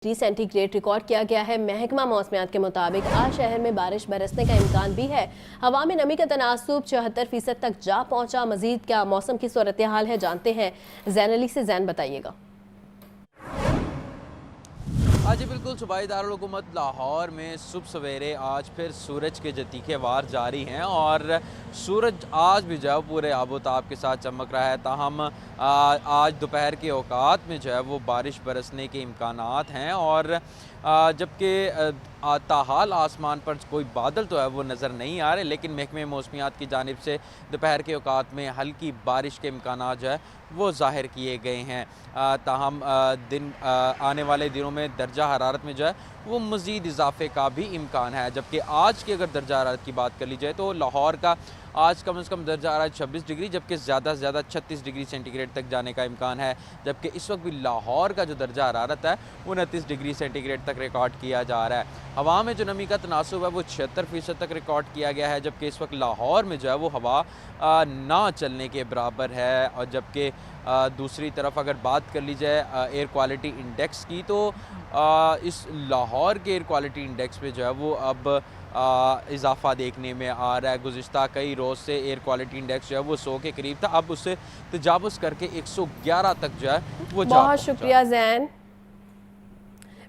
Degree centigrade record किया गया है। महकमा मौसमियात के मुताबिक आज शहर में बारिश बरसने का इम्कान भी है। हवा में नमी का तनासुब 74% तक जा पहुंचा। मजीद क्या मौसम की सूरत हाल है, जानते हैं जैन अली से। जैन, बताइएगा। जी बिल्कुल, सूबाई दारुल हुकूमत लाहौर में सुबह सवेरे आज फिर सूरज के जो तीखे वार जारी हैं और सूरज आज भी जो है पूरे आबोताब के साथ चमक रहा है। ताहम आज दोपहर के औकात में जो है वो बारिश बरसने के इम्कानात हैं और जबकि ताहाल आसमान पर कोई बादल तो है वो नज़र नहीं आ रहे, लेकिन महकमे मौसमियात की जानिब से दोपहर के औकात में हल्की बारिश के इम्कानात जो है वो ज़ाहिर किए गए हैं। ताहम आने वाले दिनों में दर्जा हरारत में जो है वो मज़ीद इजाफे का भी इम्कान है। जबकि आज की अगर दर्जा हरारत की बात कर ली जाए तो लाहौर का आज कम से कम दर्जा हरारत 26 डिग्री जबकि ज़्यादा से ज़्यादा 36 डिग्री सेंटीग्रेड तक जाने का इम्कान है। जबकि इस वक्त भी लाहौर का जो दर्जा हरारत है 29 डिग्री सेंटीग्रेड तक रिकॉर्ड किया जा रहा है। हवा में जो नमी का तनासुब है वो 76% तक रिकॉर्ड किया गया है। जबकि इस वक्त लाहौर में जो है वो हवा ना चलने के बराबर है। और जबकि दूसरी तरफ अगर बात कर ली जाए एयर क्वालिटी इंडेक्स की तो इस लाहौर के एयर क्वालिटी इंडेक्स में जो है वो अब इजाफा देखने में आ रहा है। गुज़िश्ता कई रोज़ से एयर क्वालिटी इंडेक्स जो है वो 100 के करीब था, अब उससे तजावुज़ करके 111 तक जो है वो जा बहुत शुक्रिया जैन।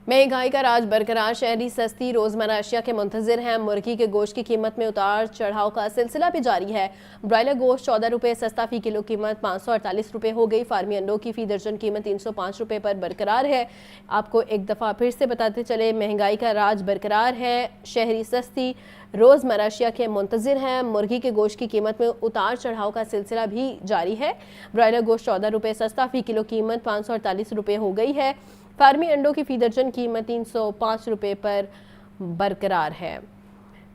महंगाई का राज बरकरार, शहरी सस्ती रोजमर्रा अशिया के मुंतजिर हैं। मुर्गी के गोश्त की कीमत में उतार चढ़ाव का सिलसिला भी जारी है। ब्रायलर गोश्त 14 रुपये सस्ता, फी किलो कीमत 548 रुपये हो गई। फार्मी अंडों की फी दर्जन कीमत 305 रुपये पर बरकरार है। आपको एक दफ़ा फिर से बताते चले, महंगाई का राज बरकरार है, शहरी सस्ती रोज़मर्रा अशिया के मुंतजिर हैं। मुर्गी के गोश्त की कीमत में उतार चढ़ाव का सिलसिला भी जारी है। ब्रायलर गोश्त 14 रुपये सस्ता, फी किलो कीमत 548 रुपये हो गई है। फार्मी अंडों की फी दर्जन कीमत 305 रुपये पर बरकरार है।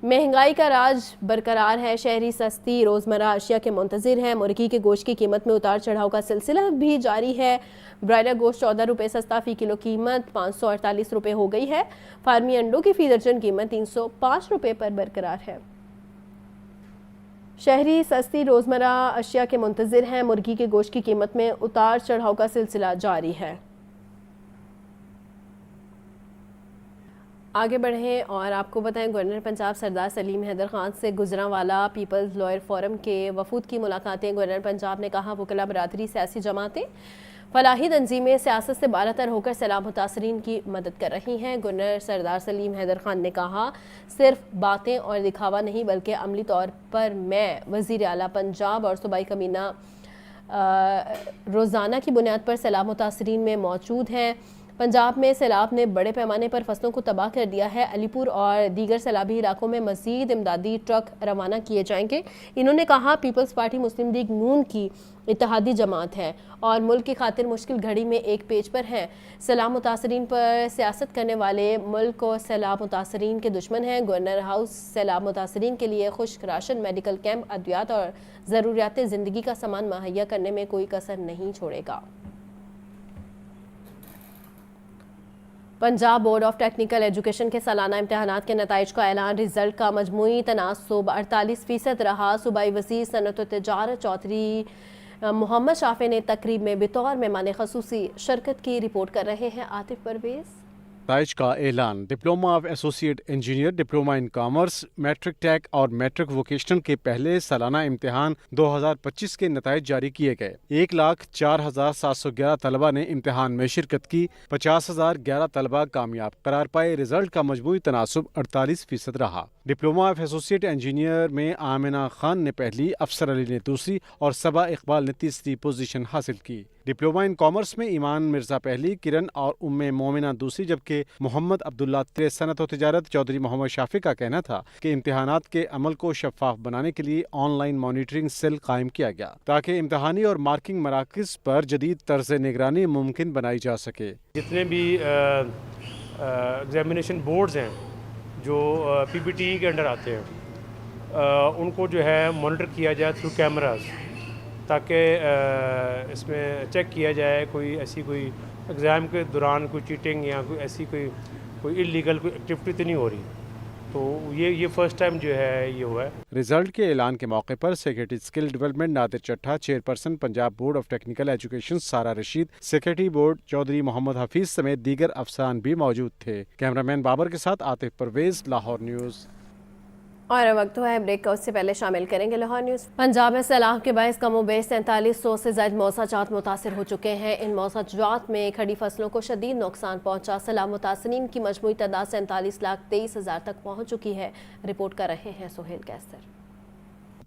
महंगाई का राज बरकरार है, शहरी सस्ती रोज़मर्रा अशिया के मुंतजिर हैं। मुर्गी के गोश्त की कीमत में उतार चढ़ाव का सिलसिला भी जारी है। ब्रायलर गोश्त 14 रुपये सस्ता, फी किलो कीमत 548 रुपये हो गई है। फार्मी अंडों की फी दर्जन कीमत 305 रुपये पर बरकरार है। शहरी सस्ती रोज़मर्रा अशिया के मुंतजिर हैं। मुर्गी के गोश्त की कीमत में उतार चढ़ाव का सिलसिला जारी है। आगे बढ़ें और आपको बताएं, गवर्नर पंजाब सरदार सलीम हैदर खान से गुजरांवाला पीपल्स लॉयर फोरम के वफूद की मुलाकातें। गवर्नर पंजाब ने कहा, वकला बरादरी, सियासी जमातें, फलाही तंजीमें सियासत से बालातर होकर सैलाब मुतासरीन की मदद कर रही हैं। गवर्नर सरदार सलीम हैदर खान ने कहा, सिर्फ बातें और दिखावा नहीं बल्कि अमली तौर पर मैं वज़ीर आला पंजाब और सूबाई कमीना रोज़ाना की बुनियाद पर सैलाब मुतासरीन में मौजूद हैं। पंजाब में सैलाब ने बड़े पैमाने पर फसलों को तबाह कर दिया है। अलीपुर और दीगर सैलाबी इलाकों में मज़ीद इमदादी ट्रक रवाना किए जाएंगे। इन्होंने कहा, पीपल्स पार्टी मुस्लिम लीग नून की इत्तेहादी जमात है और मुल्क की खातिर मुश्किल घड़ी में एक पेज पर है। सैलाब मुतासरीन पर सियासत करने वाले मुल्क और सैलाब मुतासरीन के दुश्मन हैं। गवर्नर हाउस सैलाब मुतासरीन के लिए खुश्क राशन, मेडिकल कैंप, अद्वियात और ज़रूरियात ज़िंदगी का सामान मुहैया करने में कोई कसर नहीं छोड़ेगा। Punjab board of technical education के सालाना इम्तहानात के नताइज का ऐलान। रिजल्ट का मजमूई तनासुब 48% रहा। सूबाई वज़ीर सनअत व तिजारत चौधरी मोहम्मद शाफी ने तकरीब में बतौर मेहमान ख़ुसूसी शिरकत की। रिपोर्ट कर रहे हैं आतिफ परवेज़। नताइज का ऐलान। Diploma of associate engineer, diploma in commerce, matric tech और मैट्रिक वोकेशनल के पहले सालाना इम्तिहान 2025 के नताइज जारी किए गए। 1,04,711 तलबा ने इम्तिहान में शिरकत की। 50,011 तलबा कामयाब करार पाए। रिजल्ट का मजमूई तनासुब 48% रहा। डिप्लोमा ऑफ एसोसिएट इंजीनियर में आमिना खान ने पहली, अफसर अली ने दूसरी और सबा इकबाल ने तीसरी पोजीशन हासिल की। डिप्लोमा इन कॉमर्स में ईमान मिर्जा पहली, किरण और उम्मे मोमिना दूसरी, जबकि मोहम्मद अब्दुल्ला सनअत व तिजारत चौधरी मोहम्मद शाफी का कहना था कि इम्तिहानात के अमल को शफाफ बनाने के लिए ऑनलाइन मॉनिटरिंग सेल कायम किया गया ताकि इम्तिहानी और मार्किंग मराकज पर जदीद तर्ज निगरानी मुमकिन बनाई जा सके। जितने भी एग्जामिनेशन बोर्ड्स हैं जो PPTE के अंडर आते हैं उनको जो है मॉनिटर किया जाए थ्रू कैमरास, ताकि इसमें चेक किया जाए कोई ऐसी कोई एग्ज़ाम के दौरान कोई चीटिंग या कोई ऐसी कोई इलीगल कोई एक्टिविटी तो नहीं हो रही। तो ये फर्स्ट टाइम जो है ये हुआ है। रिजल्ट के ऐलान के मौके पर secretary skill development Nadir Chattha, chairperson Punjab board of technical education Sara Rashid, secretary board Chaudhry Mohammad Hafeez समेत दीगर अफसरान भी मौजूद थे। कैमरामैन बाबर के साथ आतिफ परवेज, लाहौर न्यूज़। और वक्त हुआ है ब्रेक का, उससे पहले शामिल करेंगे लाहौर न्यूज़। पंजाब में सैलाब के बायस कमोबेश 4300 से ज्यादा मौसाजात मुतासर हो चुके हैं। इन मौसाजात में खड़ी फसलों को शदीद नुकसान पहुंचा। सैलाब मुतासरीन की मजमूई तादाद 47,23,000 तक पहुंच चुकी है। रिपोर्ट कर रहे हैं सोहेल कैसर।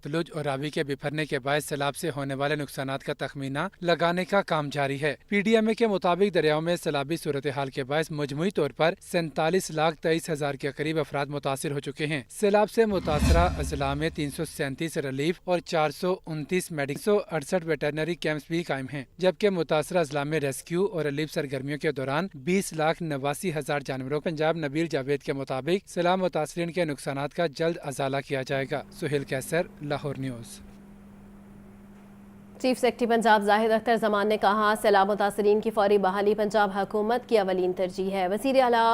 सतलुज और रावी के बिफरने के बाद सैलाब से होने वाले नुकसानात का तखमीना लगाने का काम जारी है। PDMA के मुताबिक दरियाओं में सैलाबी सूरत हाल के बायस मजमूई तौर पर 47,23,000 के करीब अफराद मुतासर हो चुके हैं। सैलाब से मुतासरा अजला में 337 रिलीफ और 429 मेडिकल 168 वेटरनरी कैंप्स भी कायम हैं, जबकि मुतासरा अजला में रेस्क्यू और रिलीफ सरगर्मियों के दौरान 20,89,000 जानवरों। पंजाब नबील जावेद के मुताबिक सैलाब मुतासरीन के नुकसानात का जल्द अजाला किया जाएगा। Sohail Qaiser, Lahore news. Chief secretary Punjab Zahid Akhtar Zaman ने कहा, सैलाब मुतासरीन की फौरी बहाली पंजाब हुकूमत की अवलीन तरजीह है। वज़ीर आला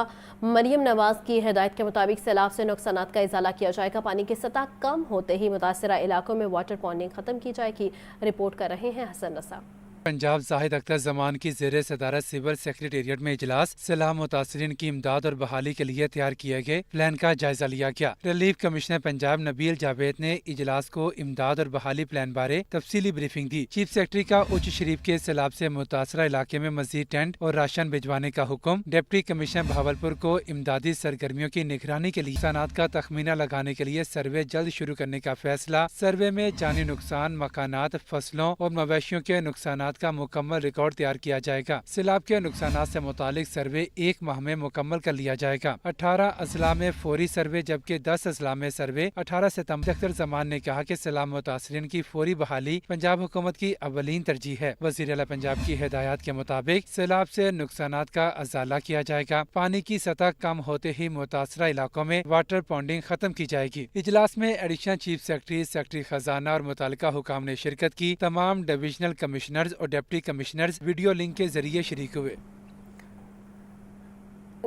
मरियम नवाज की हिदायत के मुताबिक सैलाब से नुकसानात का इजाला किया जाएगा। पानी की सतह कम होते ही मुतासरा इलाकों में वाटर पॉन्डिंग खत्म की जाएगी। रिपोर्ट कर रहे हैं हसन रसा। पंजाब जाहिद अख्तर जमान की ज़ेरे सदारत सिविल सेक्रेटेरिएट में इजलास। सैलाब मुतासरीन की इमदाद और बहाली के लिए तैयार किए गए प्लान का जायजा लिया गया। रिलीफ कमिश्नर पंजाब नबील जावेद ने इजलास को इमदाद और बहाली प्लान बारे तफसीली ब्रीफिंग दी। चीफ सेक्रेटरी का उच्च शरीफ के सैलाब से मुतासरा इलाके में मजीद टेंट और राशन भिजवाने का हुक्म। डिप्टी कमिश्नर बहावलपुर को इमदादी सरगर्मियों की निगरानी के लिए नुकसानात का तखमीना लगाने के लिए सर्वे जल्द शुरू करने का फैसला। सर्वे में जानी नुकसान, मकानात, फसलों और मवेशियों के नुकसानात का मुकम्मल रिकॉर्ड तैयार किया जाएगा। सैलाब के नुकसानात से मुतालिक सर्वे 1 माह में मुकम्मल कर लिया जाएगा। 18 अजला में फौरी सर्वे जबकि 10 अजला में सर्वे। 18 सितंबर अख्तर जमान ने कहा कि सैलाब मुतासरीन की फौरी बहाली पंजाब हुकूमत की अवलीन तरजीह है। वज़ीर आला पंजाब की हिदायत के मुताबिक सैलाब से नुकसानात का अजाला किया जाएगा। पानी की सतह कम होते ही मुतासरा इलाकों में वाटर पॉन्डिंग खत्म की जाएगी। इजलास में एडिशनल चीफ सेक्रेटरी, सेक्रेटरी खजाना और मुतालिका हुकाम ने शिरकत की। तमाम डिविजनल कमिश्नर्स और डिप्टी कमिश्नर्स वीडियो लिंक के जरिए शरीक हुए।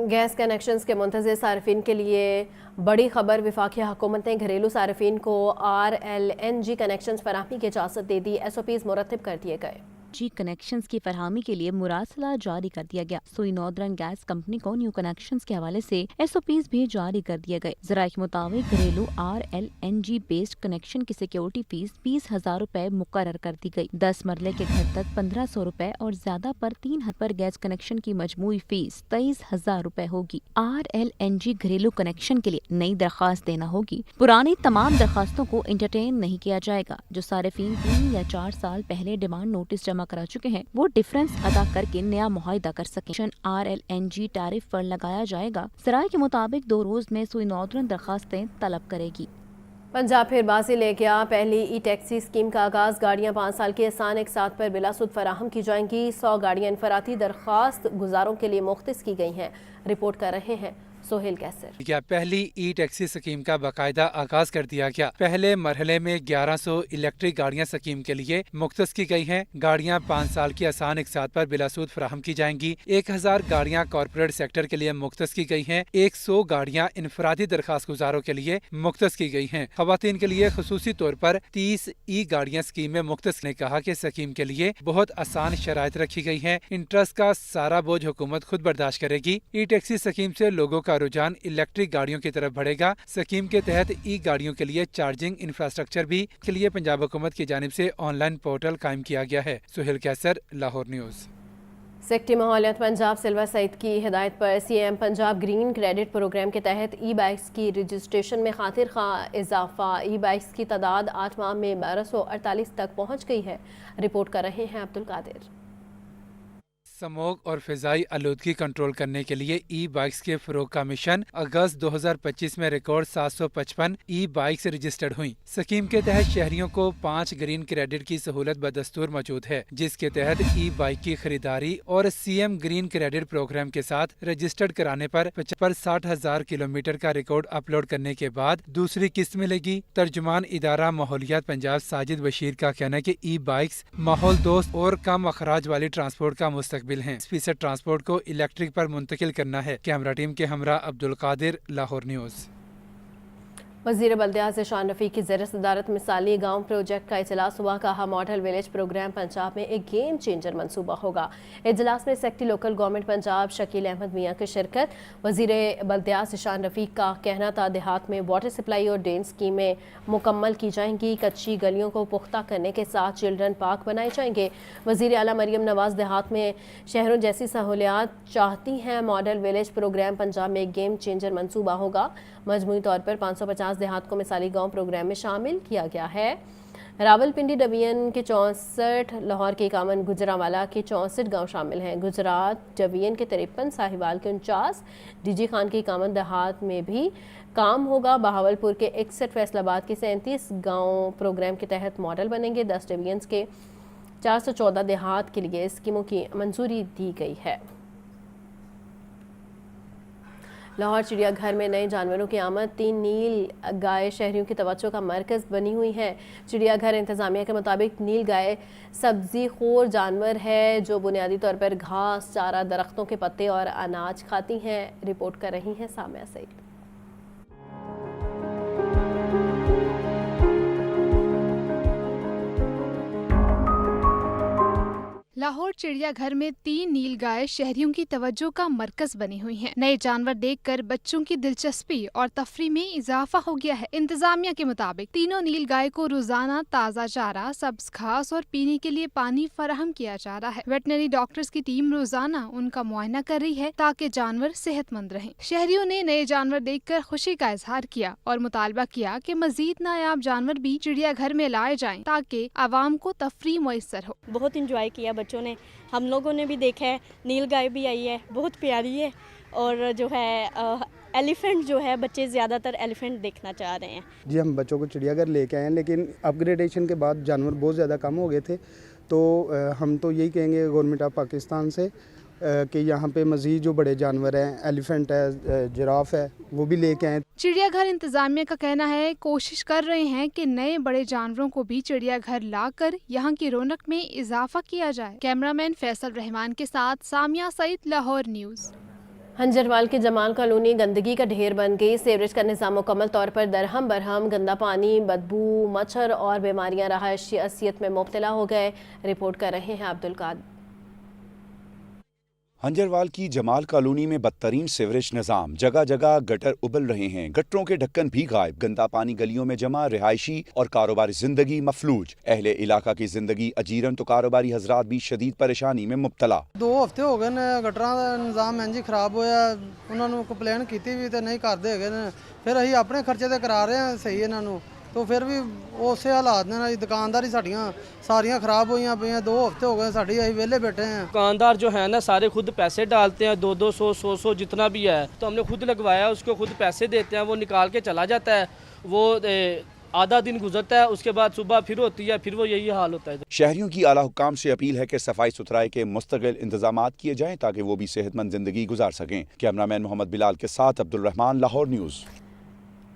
गैस कनेक्शंस के मुंतज़िर सार्फिन के लिए बड़ी खबर। वफाकी हुकूमत ने घरेलू सार्फिन को RLNG कनेक्शंस फराहमी की इजाज़त दे दी। SOPs मुरतब कर दिए गए। जी कनेक्शंस की फरहमी के लिए मुरासला जारी कर दिया गया। सोई नॉर्दर्न गैस कंपनी को न्यू कनेक्शंस के हवाले से SOPs भी जारी कर दिए गए। जराये के मुताबिक घरेलू RLNG बेस्ड कनेक्शन की सिक्योरिटी फीस 20,000 रुपए मुकर्रर कर दी गई। 10 मरले के घर तक 1,500 रुपए और ज्यादा पर 3 पर गैस कनेक्शन की मजमूई फीस 23,000 रुपए होगी। RLNG घरेलू कनेक्शन के लिए नई दरखास्त देना होगी। पुरानी तमाम दरखास्तों को इंटरटेन नहीं किया जाएगा। जो सार्फिन 3 या 4 साल पहले डिमांड नोटिस जमा करा चुके हैं वो डिफरेंस अदा करके नया मुआहिदा कर सकें। RLNG टैरिफ पर लगाया जाएगा। सराय के मुताबिक 2 रोज में सुई नॉर्दर्न दरखास्तें तलब करेगी। पंजाब फिर बाजी ले गया। पहली ई-टैक्सी स्कीम का आगाज। गाड़ियां 5 साल के आसान एक साथ पर बिलासुद फराहम की जाएंगी। 100 गाड़ियां इनफराती दरखास्त गुजारों के लिए मुख्तस की गई हैं। रिपोर्ट कर रहे हैं सोहेल कैसर। क्या पहली ई-टैक्सी स्कीम का बाकायदा आगाज कर दिया गया। पहले मरहले में 1100 इलेक्ट्रिक गाड़ियां स्कीम के लिए मुख्तस की गई हैं। गाड़ियां 5 साल की आसान एक साथ पर बिलासूद फराहम की जाएंगी। 1000 गाड़ियां कॉर्पोरेट सेक्टर के लिए मुख्तस की गई हैं। 100 गाड़ियां इनफरादी दरखास्त गुजारों के लिए मुख्तस की गई हैं। खवातीन के लिए खसूसी तौर पर 30 ई गाड़ियां स्कीम में मुख्तस ने कहा कि स्कीम के लिए बहुत आसान शराइत रखी गई हैं। इंटरेस्ट का सारा बोझ हुकूमत खुद बर्दाश्त करेगी। ई टैक्सी स्कीम से लोगों का रुझान इलेक्ट्रिक गाड़ियों की तरफ बढ़ेगा। स्कीम के तहत ई गाड़ियों के लिए चार्जिंग इंफ्रास्ट्रक्चर भी के लिए पंजाब हुकूमत की जानिब से ऑनलाइन पोर्टल कायम किया गया है। सोहेल कैसर, लाहौर न्यूज़। सेक्रेटरी माहौलियात पंजाब सिल्वर सईद की हिदायत पर CM Punjab green credit programme के तहत ई बाइक्स की रजिस्ट्रेशन में खातिर खा इजाफा। ई बाइक्स की तादाद 8 माह में 1248 तक पहुँच गई है। रिपोर्ट कर रहे हैं अब्दुल कादिर। स्मोग और फिजाई आलूदगी कंट्रोल करने के लिए ई बाइक्स के फरोग का मिशन। अगस्त 2025 में रिकॉर्ड 755 ई बाइक्स रजिस्टर्ड हुई। स्कीम के तहत शहरियों को 5 ग्रीन क्रेडिट की सहूलत बदस्तूर मौजूद है, जिसके तहत ई बाइक की खरीदारी और CM ग्रीन क्रेडिट प्रोग्राम के साथ रजिस्टर्ड कराने पर 60,000 किलोमीटर का रिकॉर्ड अपलोड करने के बाद दूसरी किस्त मिलेगी। तर्जुमान इदारा माहौलियात पंजाब साजिद बशीर का कहना है कि ई बाइक्स माहौल दोस्त और कम अखराज वाली ट्रांसपोर्ट का मुस्तकबिल हैं। फीसद ट्रांसपोर्ट को इलेक्ट्रिक पर मुंतकिल करना है। कैमरा टीम के हमरा अब्दुल कादिर, लाहौर न्यूज़। वज़ीर बल्दियात ज़ीशान रफ़ीक की ज़ेर सदारत मिसाली गाँव प्रोजेक्ट का इजलास हुआ। कहा मॉडल विलेज प्रोग्राम पंजाब में एक गेम चेंजर मंसूबा होगा। इजलास में secretary local government Punjab Shakeel Ahmad Mian की शिरकत। वज़ीर बल्दियात ज़ीशान रफ़ीक का कहना था देहात में वाटर सप्लाई और ड्रेन स्कीमें मुकम्मल की जाएंगी। कच्ची गलियों को पुख्ता करने के साथ चिल्ड्रन पार्क बनाए जाएंगे। वज़ीर आला मरियम नवाज़ देहात में शहरों जैसी सहूलियात चाहती हैं। मॉडल विलेज प्रोग्राम पंजाब में एक गेम चेंजर मंसूबा होगा। मजमूई तौर पर 550 देहात को मिसाली गांव प्रोग्राम में शामिल किया गया है। रावलपिंडी डिवीजन के 64, लाहौर के 51, गुजरांवाला के 64 गांव शामिल हैं। गुजरात डिवीजन के 53, साहिवाल के 49, डीजी खान के 51 देहात में भी काम होगा। बहावलपुर के 61, फैसलाबाद के 37 गांव प्रोग्राम के तहत मॉडल बनेंगे। 10 डिवीजन के 414 देहात के लिए स्कीमों की मंजूरी दी गई है। लाहौर चिड़ियाघर में नए जानवरों की आमद। 3 नील गाय शहरियों की तवज्जो का मरकज़ बनी हुई है। चिड़ियाघर इंतज़ामिया के मुताबिक नील गाय सब्ज़ी खोर जानवर है जो बुनियादी तौर पर घास, चारा, दरख्तों के पत्ते और अनाज खाती हैं। रिपोर्ट कर रही हैं सामिया सईद। लाहौर चिड़ियाघर में 3 नील गाय शहरियों की तवज्जो का मरकज बनी हुई हैं। नए जानवर देखकर बच्चों की दिलचस्पी और तफरी में इजाफा हो गया है। इंतजामिया के मुताबिक तीनों नील गाय को रोजाना ताज़ा चारा, सब्ज घास और पीने के लिए पानी फराहम किया जा रहा है। वेटनरी डॉक्टर्स की टीम रोजाना उनका मुआयना कर रही है ताकि जानवर सेहतमंद रहें। शहरियों ने नए जानवर देखकर खुशी का इजहार किया और मुतालबा किया कि मजीद नायाब जानवर भी चिड़ियाघर में लाए जाएं ताकि आवाम को तफरी मुयस्सर हो। बहुत इंजॉय किया बच्चों ने, हम लोगों ने भी देखा है। नील गाय भी आई है, बहुत प्यारी है। और जो है एलिफेंट जो है, बच्चे ज़्यादातर एलिफेंट देखना चाह रहे हैं। जी, हम बच्चों को चिड़ियाघर लेके आए हैं, लेकिन अपग्रेडेशन के बाद जानवर बहुत ज़्यादा कम हो गए थे। तो हम तो यही कहेंगे गवर्नमेंट ऑफ पाकिस्तान से कि यहाँ पे मज़ीद जो बड़े जानवर हैं, एलिफेंट है, जिराफ है, वो भी लेके आए। चिड़ियाघर इंतजामिया का कहना है कोशिश कर रहे हैं कि नए बड़े जानवरों को भी चिड़ियाघर लाकर यहाँ की रौनक में इजाफा किया जाए। कैमरामैन फैसल रहमान के साथ सामिया सईद, लाहौर न्यूज़। हंजरवाल की जमाल कॉलोनी गंदगी का ढेर बन गई। सीवरेज का निज़ाम मुकम्मल तौर पर दरहम बरहम। गंदा पानी, बदबू, मच्छर और बीमारियां रहायशी असियत में मुब्तला हो गए। रिपोर्ट कर रहे हैं अब्दुल कादिर। हंजरवाल की जमाल कॉलोनी में बदतरीन सीवरेज निज़ाम। जगह जगह गटर उबल रहे हैं, गटरों के ढक्कन भी गायब। गंदा पानी गलियों में जमा, रिहायशी और कारोबारी जिंदगी मफलूज। अहले इलाका की जिंदगी अजीरन तो कारोबारी हजरात भी शदीद परेशानी में मुब्तला। 2 हफ्ते हो गए ने गटरां दा निज़ाम इंज खराब होया। उन्हां नूं कंप्लेन कीती भी ते नहीं करदे हैगे ने। फिर असीं अपने खर्चे ते करा रहे हैं सही इन्हां नूं, तो फिर भी उस हालात ने दुकानदारी साड़ियाँ सारियाँ खराब हुई पई। 2 हफ्ते हो गए साड़ी, अभी वेले बैठे हैं। दुकानदार जो है ना सारे खुद पैसे डालते हैं, 200, 100 जितना भी है, तो हमने खुद लगवाया, उसको खुद पैसे देते हैं, वो निकाल के चला जाता है। वो आधा दिन गुजरता है, उसके बाद सुबह फिर होती है, फिर वो यही हाल होता है। शहरियों की आला हुक्काम से अपील है कि सफाई सुथराई के मुस्तकिल इंतजामात किए जाएं ताकि वो भी सेहतमंद जिंदगी गुजार सकें। कैमरामैन मोहम्मद बिलाल के साथ Abdul Rehman, Lahore news.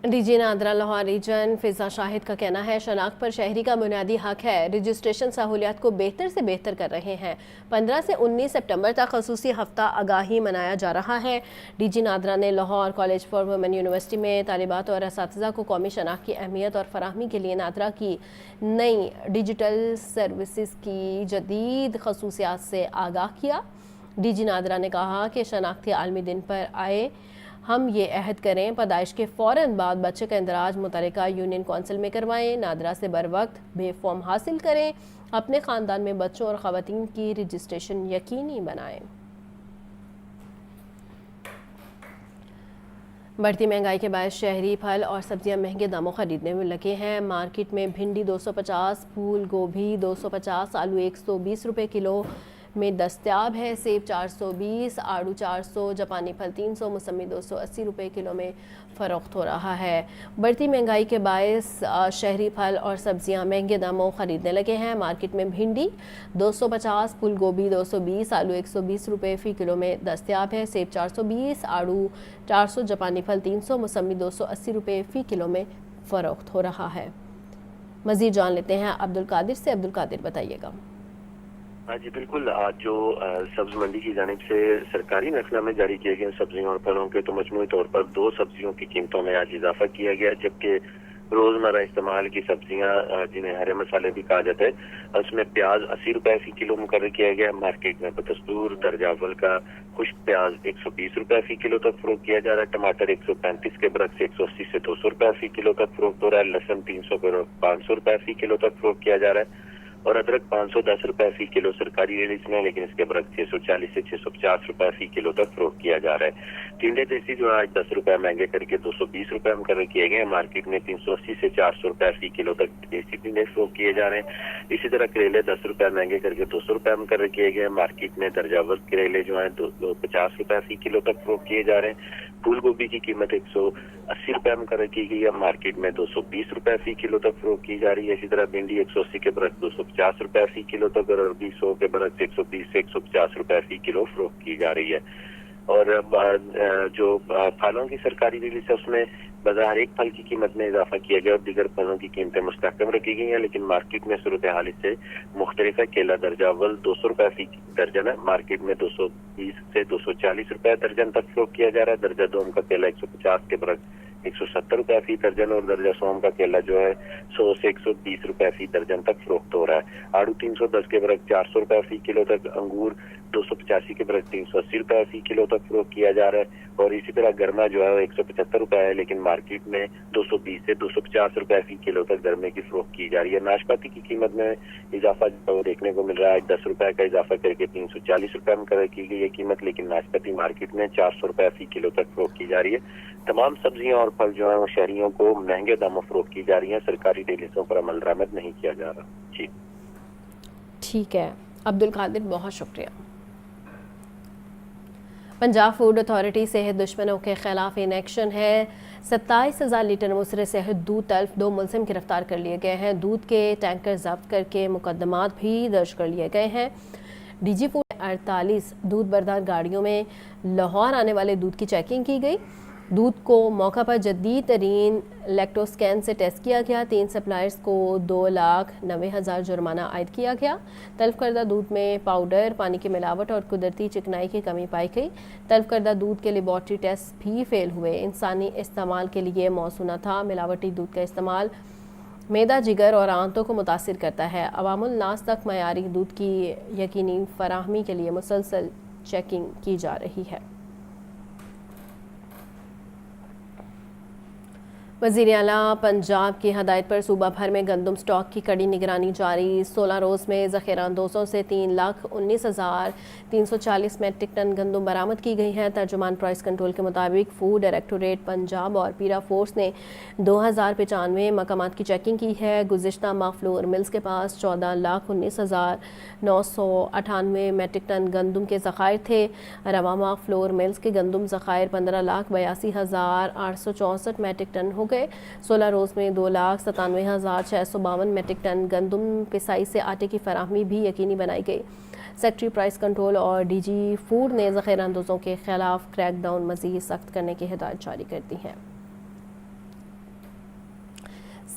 DG NADRA Lahore region Fiza Shahid का कहना है शनाख्त पर शहरी का बुनियादी हक है। रजिस्ट्रेशन सहूलियात को बेहतर से बेहतर कर रहे हैं। 15 से 19 सितंबर तक खसूसी हफ्ता आगाही मनाया जा रहा है। डीजी नादरा ने Lahore college for women university में तालिबात और असातिज़ा को कौमी शनाख्त की अहमियत और फराहमी के लिए नादरा की नई डिजिटल सर्विसेज की जदीद खसूसियात से आगाह किया। डीजी नादरा ने कहा कि शनाख्ती आलमी दिन पर आए हम ये अहद करें पैदाइश के फ़ौरन बाद बच्चे का इंदराज मुतल्लिका यूनियन कौंसिल में करवाएं। नादरा से बर वक्त बे फॉर्म हासिल करें। अपने ख़ानदान में बच्चों और ख़वातीन की रजिस्ट्रेशन यकीनी बनाएं। बढ़ती महंगाई के बायस शहरी फल और सब्जियां महंगे दामों खरीदने में लगे हैं। मार्केट में भिंडी 250, फूल गोभी 250, आलू 120 रुपये किलो में दस्तयाब है। सेब 420, आड़ू 400, जापानी फल 300, मौसमी 280 रुपये किलो में फ़रोख्त हो रहा है। बढ़ती महंगाई के बायस शहरी फल और सब्जियां महंगे दामों खरीदने लगे हैं। मार्केट में भिंडी 250, फूल गोभी 220, आलू 120 रुपये फ़ी किलो में दस्तयाब है। सेब 420, आड़ू 400, जापानी फल 300, मौसमी 280 रुपये फ़ी किलो में फ़रोख्त हो रहा है। मज़ीद जान लेते हैं अब्दुल कादिर से। अब्दुल कादिर बताइएगा। ہاں جی بالکل، آج جو سبز منڈی کی جانب سے سرکاری نقل میں جاری کیے گئے سبزیوں اور پھلوں کے تو مجموعی طور پر 2 سبزیوں کی قیمتوں میں آج اضافہ کیا گیا، جبکہ روزمرہ استعمال کی سبزیاں جنہیں ہرے مسالے بھی کہا جاتا ہے، اس میں پیاز 80 روپے فی کلو مقرر کیا گیا۔ مارکیٹ میں بدستور درجہ اول کا خشک پیاز 120 روپے فی کلو تک فروخت کیا جا رہا ہے، ٹماٹر 135 کے برعکس 180 سے 200 روپے فی کلو تک فروخت ہو رہا ہے، لہسن 300 کے برعکس 500 روپے فی کلو تک فروخت کیا جا رہا ہے، اور ادرک 510 روپے فی کلو سرکاری ریلیز میں، لیکن اس کے برعکس 640 سے 650 روپے فی کلو تک فروخت کیا جا رہا ہے۔ ٹنڈے دیسی جو آج 10 روپے مہنگے کر کے 220 روپے مقرر کیے گئے ہیں، مارکیٹ میں 380 سے 400 روپے فی کلو تک دیسی ٹنڈے فروخت کیے جا رہے ہیں۔ اسی طرح کریلے 10 روپے مہنگے کر کے 200 روپے مقرر کیے گئے ہیں، مارکیٹ میں درجہ اول کریلے جو ہیں 250 روپے فی کلو تک فروخت کیے جا رہے ہیں۔ پھول گوبھی کی قیمت 180 روپے مقرر کی گئی ہے، مارکیٹ میں 220 روپے فی کلو تک فروخت کی جا رہی ہے۔ اسی طرح بھنڈی 180 کے برعکس 250 روپے فی کلو تک، اور عربی 100 کے برعکس 120 سے 150 روپے فی کلو فروخت کی جا رہی ہے۔ اور جو پھلوں کی سرکاری ریلیز ہے اس میں بظاہر ایک پھل کی قیمت میں اضافہ کیا گیا اور دیگر پھلوں کی قیمتیں مستحکم رکھی گئی ہیں، لیکن مارکیٹ میں صورتحال اس سے مختلف ہے۔ کیلا درجہ اول 200 روپے فی درجن ہے، مارکیٹ میں 220 سے 240 روپے درجن تک فروخت کیا جا رہا ہے۔ درجہ دوم کا کیلا 150 کے برعکس 170 روپے فی درجن، اور درجہ سوم کا کیلا جو ہے 100 سے 120 روپے فی درجن تک فروخت ہو رہا ہے۔ آڑو 310 کے برعکس 400 روپے فی کلو تک، انگور 285 کے برعکس 380 روپے فی کلو تک فروخت کیا جا رہا ہے، اور اسی طرح گرما جو ہے 175 روپے ہے، لیکن مارکیٹ میں 220 سے 250 روپے فی کلو تک گرمے کی فروخت کی جا رہی ہے۔ ناشپاتی کی قیمت میں اضافہ جو دیکھنے کو مل رہا ہے، 10 روپے کا اضافہ کر کے 340 روپے مقرر کی گئی ہے قیمت، لیکن ناشپاتی مارکیٹ میں 400 روپے فی کلو تک فروخت کی جا رہی ہے۔ تمام سبزیاں اور پھل جو ہیں وہ شہریوں کو مہنگے داموں فروخت کی جا رہی ہیں، سرکاری ریلیزوں پر عمل درآمد نہیں کیا جا رہا۔ جی ٹھیک ہے عبدالقادر، بہت شکریہ۔ پنجاب فوڈ اتھارٹی صحت دشمنوں کے خلاف ان ایکشن ہے۔ 27,000 لیٹر مصر صحت دودھ تلف، 2 ملزم گرفتار کر لیے گئے ہیں، دودھ کے ٹینکر ضبط کر کے مقدمات بھی درج کر لیے گئے ہیں۔ ڈی جی فوڈ 48 دودھ بردار گاڑیوں میں لاہور آنے والے دودھ کی چیکنگ کی گئی۔ دودھ کو موقع پر جدید ترین لیکٹوسکین سے ٹیسٹ کیا گیا۔ 3 سپلائرز کو 2,90,000 جرمانہ عائد کیا گیا۔ تلف کردہ دودھ میں پاؤڈر، پانی کی ملاوٹ اور قدرتی چکنائی کی کمی پائی گئی۔ تلف کردہ دودھ کے لیبارٹری ٹیسٹ بھی فیل ہوئے، انسانی استعمال کے لیے موزوں تھا۔ ملاوٹی دودھ کا استعمال معدہ، جگر اور آنتوں کو متاثر کرتا ہے۔ عوام الناس تک معیاری دودھ کی یقینی فراہمی کے لیے مسلسل چیکنگ کی جا رہی ہے۔ وزیر اعلیٰ پنجاب کی ہدایت پر صوبہ بھر میں گندم سٹاک کی کڑی نگرانی جاری۔ 16 روز میں ذخیرہ اندوزوں سے 3,19,340 میٹرک ٹن گندم برآمد کی گئی ہے۔ ترجمان پرائس کنٹرول کے مطابق فوڈ ڈائریکٹوریٹ پنجاب اور پیرا فورس نے 2,095 مقامات کی چیکنگ کی ہے۔ گزشتہ ماہ فلور ملز کے پاس 14,19,998 میٹرک ٹن گندم کے ذخائر تھے۔ رواں ماہ فلور ملز کے گندم ذخائر 15,82,864 میٹرک ٹن ہو گئے۔ 16 روز میں 2,97,652 میٹرک ٹن گندم پسائی سے آٹے کی فراہمی بھی یقینی بنائی گئی۔ سیکٹری پرائس کنٹرول اور ڈی جی فوڈ نے ذخیرہ اندوزوں کے خلاف کریک ڈاؤن مزید سخت کرنے کی ہدایت جاری کر دی ہے۔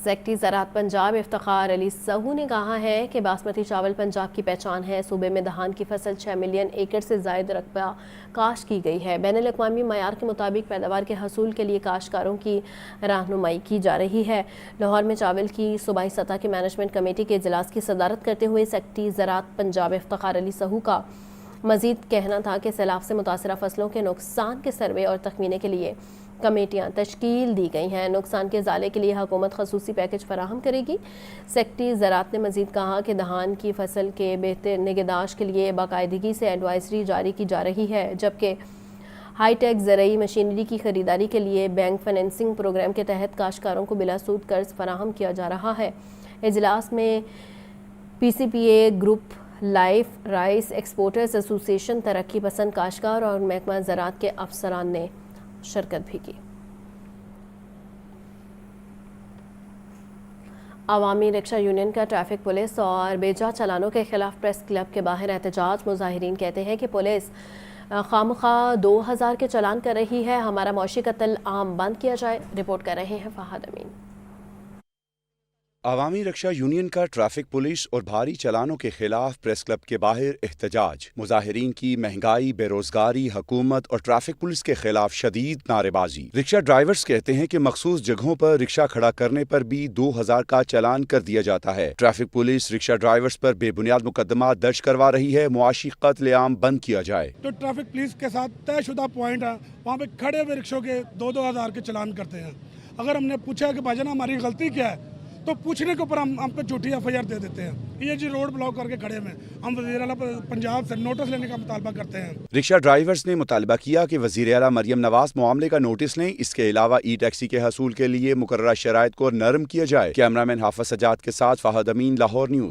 سیکٹری زراعت پنجاب افتخار علی سہو نے کہا ہے کہ باسمتی چاول پنجاب کی پہچان ہے۔ صوبے میں دھان کی فصل 6 ملین ایکڑ سے زائد رقبہ کاشت کی گئی ہے۔ بین الاقوامی معیار کے مطابق پیداوار کے حصول کے لیے کاشتکاروں کی رہنمائی کی جا رہی ہے۔ لاہور میں چاول کی صوبائی سطح کی مینجمنٹ کمیٹی کے اجلاس کی صدارت کرتے ہوئے سیکٹری زراعت پنجاب افتخار علی سہو کا مزید کہنا تھا کہ سیلاب سے متاثرہ فصلوں کے نقصان کے سروے اور تخمینے کے لیے کمیٹیاں تشکیل دی گئی ہیں۔ نقصان کے ازالے کے لیے حکومت خصوصی پیکج فراہم کرے گی۔ سیکٹری زراعت نے مزید کہا کہ دھان کی فصل کے بہتر نگہداشت کے لیے باقاعدگی سے ایڈوائزری جاری کی جا رہی ہے، جبکہ ہائی ٹیک زرعی مشینری کی خریداری کے لیے بینک فائنینسنگ پروگرام کے تحت کاشتکاروں کو بلا سود قرض فراہم کیا جا رہا ہے۔ اجلاس میں P C P A group, life rice exporters association, ترقی پسند کاشتکار اور محکمہ زراعت کے افسران نے شرکت بھی کی۔ عوامی رکشہ یونین کا ٹریفک پولیس اور بیجا چلانوں کے خلاف پریس کلب کے باہر احتجاج۔ مظاہرین کہتے ہیں کہ پولیس خامخواہ 2,000 کے چالان کر رہی ہے، ہمارا معاشی قتل عام بند کیا جائے۔ رپورٹ کر رہے ہیں فہد امین۔ عوامی رکشا یونین کا ٹریفک پولیس اور بھاری چلانوں کے خلاف پریس کلب کے باہر احتجاج۔ مظاہرین کی مہنگائی، بے روزگاری، حکومت اور ٹریفک پولیس کے خلاف شدید نعرے بازی۔ رکشا ڈرائیورز کہتے ہیں کہ مخصوص جگہوں پر رکشا کھڑا کرنے پر بھی 2000 کا چالان کر دیا جاتا ہے۔ ٹریفک پولیس رکشا ڈرائیورز پر بے بنیاد مقدمات درج کروا رہی ہے۔ معاشی قتل عام بند کیا جائے۔ جو ٹریفک پولیس کے ساتھ طے شدہ پوائنٹ ہے وہاں پہ کھڑے ہوئے رکشوں کے 2000 کے چلان کرتے ہیں۔ اگر ہم نے پوچھا کہ بھائی جان ہماری غلطی کیا ہے تو پوچھنے کے اوپر ہم پہ جھوٹی FIR دے دیتے ہیں۔ یہ جی روڈ بلاک کر کے کھڑے ہیں، ہم وزیر اعلیٰ پنجاب سے نوٹس لینے کا مطالبہ کرتے ہیں۔ رکشا ڈرائیورز نے مطالبہ کیا کہ وزیر اعلیٰ مریم نواز معاملے کا نوٹس لیں۔ اس کے علاوہ ای ٹیکسی کے حصول کے لیے مقررہ شرائط کو نرم کیا جائے۔ کیمرہ مین حافظ سجاد کے ساتھ فہد امین، لاہور نیوز۔